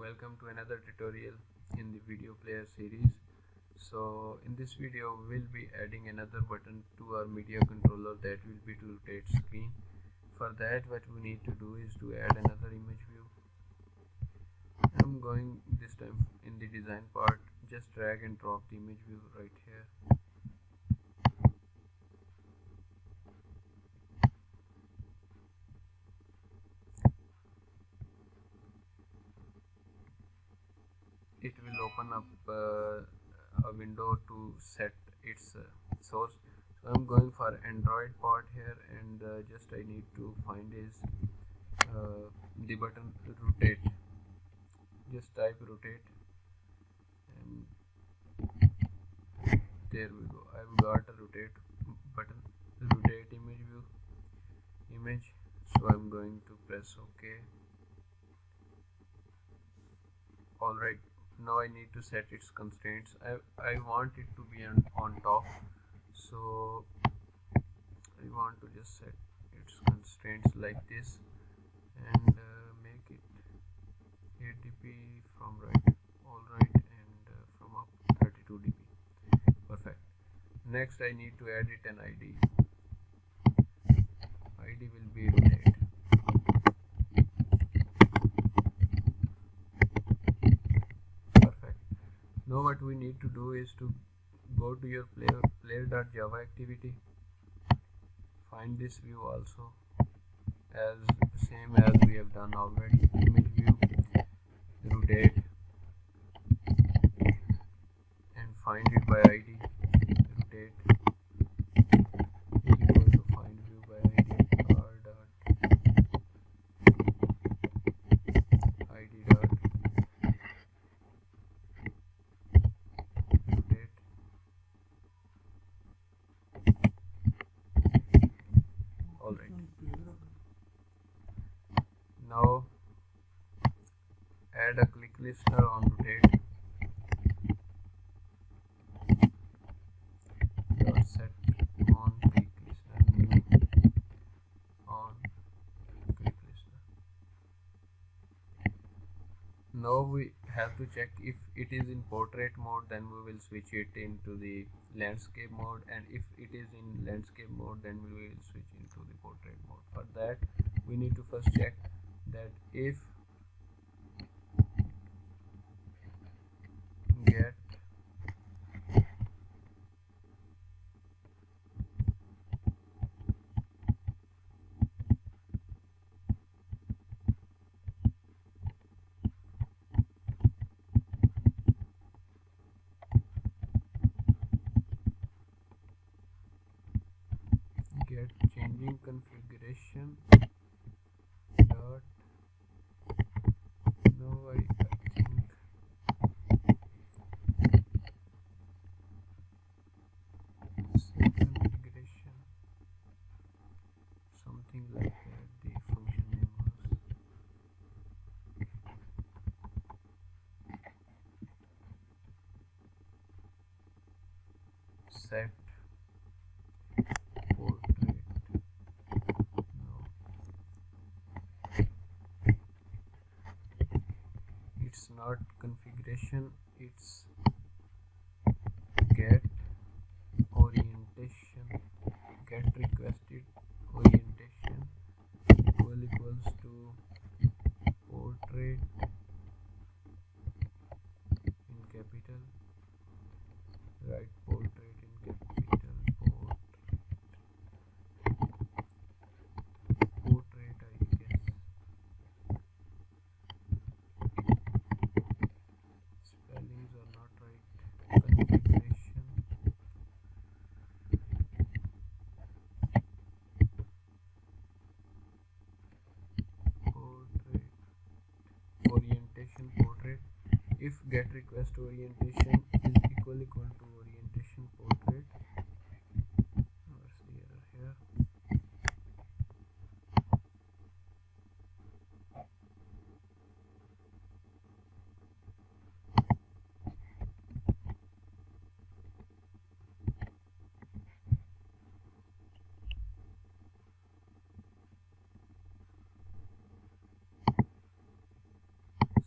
Welcome to another tutorial in the video player series. So in this video we'll be adding another button to our media controller that will be to rotate screen. For that, what we need to do is to add another image view. I'm going this time in the design part, just drag and drop the image view right here. It will open up a window to set its source. So I'm going for Android part here, and just I need to find is the button rotate. Just type rotate and there we go. I've got a rotate button, rotate image view image. So I'm going to press OK. Alright, now I need to set its constraints. I want it to be on top, so I want to just set its constraints like this and make it 8 dp from right, alright, and from up 32 dp. Perfect. Next I need to add it an ID. ID will be rotate. Now what we need to do is to go to your player.java activity, find this view also as same as we have done already, image view, rotate, and find it by ID, rotate is equal to find view by ID, r.id dot Now add a click listener on rotate. Set on click listener, new on click listener. Now we have to check if it is in portrait mode, then we will switch it into the landscape mode, and if it is in landscape mode, then we will switch into the portrait mode. For that, we need to first check that if get changing configuration dot. No, I think set configuration, something like that. The function name was set portrait. No, it's not configuration, it's get orientation, get requested orientation equals to portrait in capital, write portrait in capital, portrait I guess. Spellings are not right. Configuration, portrait, orientation portrait. If get request orientation is equal to orientation portrait. What's the error here?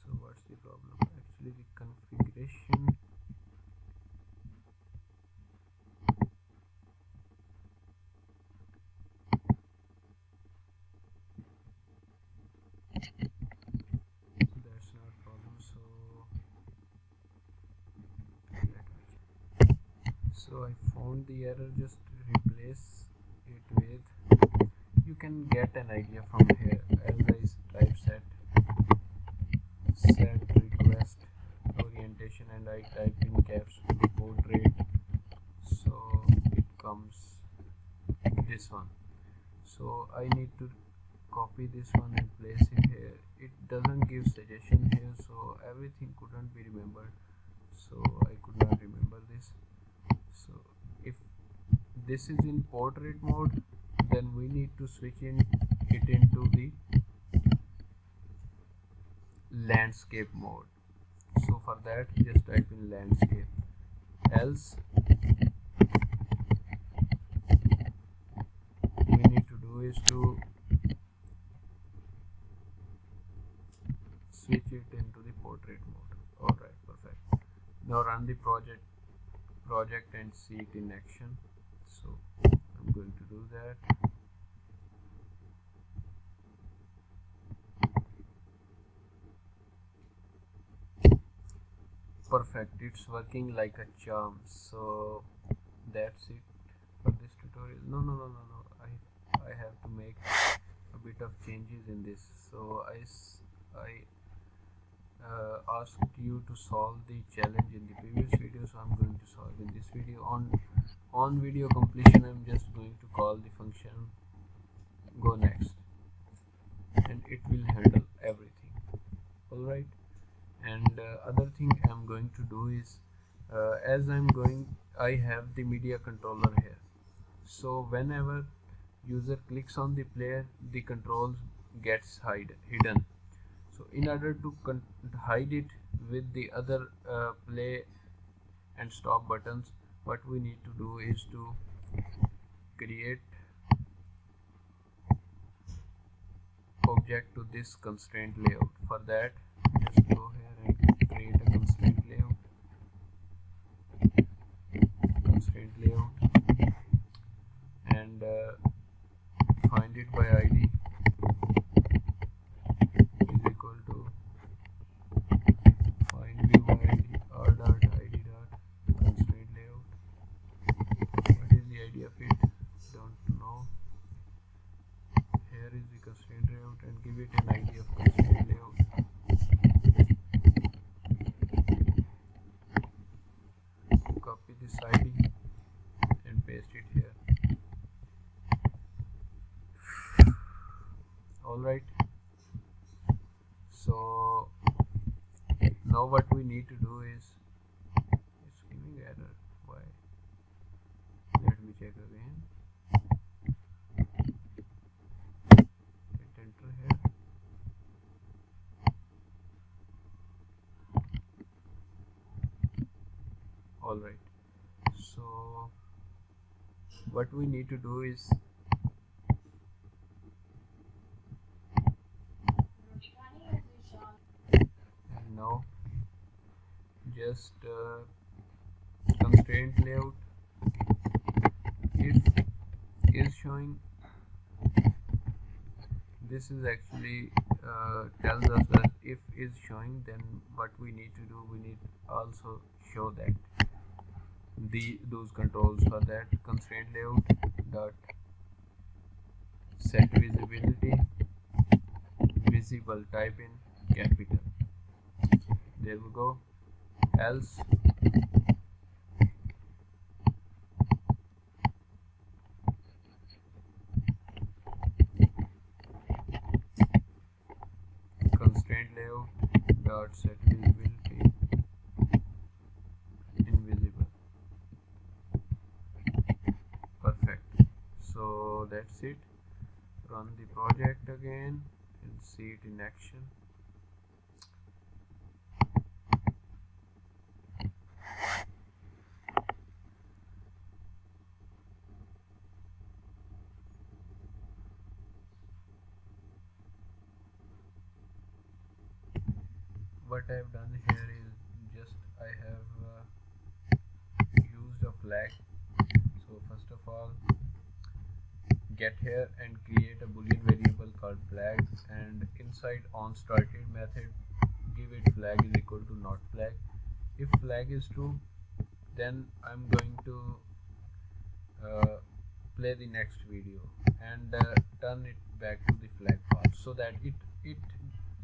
So what's the problem? So I found the error, just replace it with, you can get an idea from here. As I type set request orientation and I type in caps portrait, so it comes this one. So I need to copy this one and place it here. It doesn't give suggestion here, so everything couldn't be remembered, so I could not remember this. So if this is in portrait mode, then we need to switch it into the landscape mode. So for that, just type in landscape, else we need to do is to switch it into the portrait mode. Alright, perfect. Now run the project and see it in action. So I'm going to do that. Perfect, it's working like a charm. So that's it for this tutorial. No, I have to make a bit of changes in this. So I asked you to solve the challenge in the previous video, so I'm going to solve in this video. On video completion, I'm just going to call the function go next and it will handle everything. Alright, and other thing I'm going to do is, as I have the media controller here, so whenever user clicks on the player, the controls gets hidden. So in order to hide it with the other play and stop buttons, what we need to do is to create object to this constraint layout. For that, just go here and create a constraint layout, and find it by ID is equal to find view by ID r dot id dot constraint layout. What is the ID of it? Don't know. Here is the constraint layout and give it an ID of constraint layout. Copy this ID and paste it here. Alright, so now what we need to do is, it's giving error, why? Let me check again. Hit enter here. Alright, so what we need to do is, and now just constraint layout if is showing, this is actually tells us that if is showing, then what we need to do, we need also show that those controls. For that, constraint layout dot set visibility visible, type in capital, there we go, else constraint layout dot set visibility invisible. Perfect, so that's it. Run the project again and see it in action. What I have done here is just I have used a flag. So first of all, get here and create a boolean variable called flag, and inside on started method give it flag is equal to not flag. If flag is true, then I'm going to play the next video and turn it back to the flag false, so that it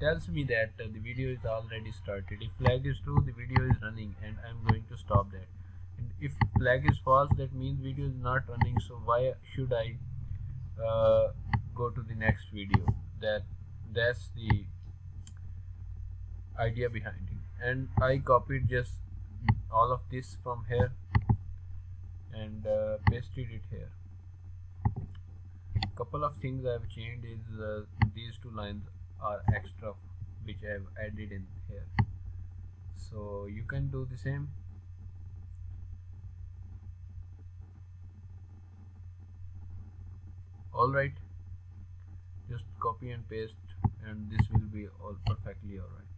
tells me that the video is already started. If flag is true, the video is running and I'm going to stop that. And if flag is false, that means video is not running, so why should I go to the next video? That's the idea behind it. And I copied just all of this from here and pasted it here. Couple of things I've changed is these two lines are extra, which I've added in here, so you can do the same. Alright, just copy and paste and this will be all perfectly alright.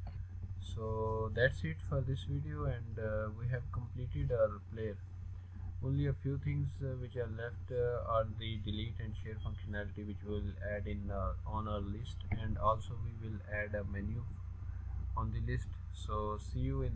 So that's it for this video, and we have completed our player. Only a few things which are left are the delete and share functionality, which we will add in on our list, and also we will add a menu on the list. So see you in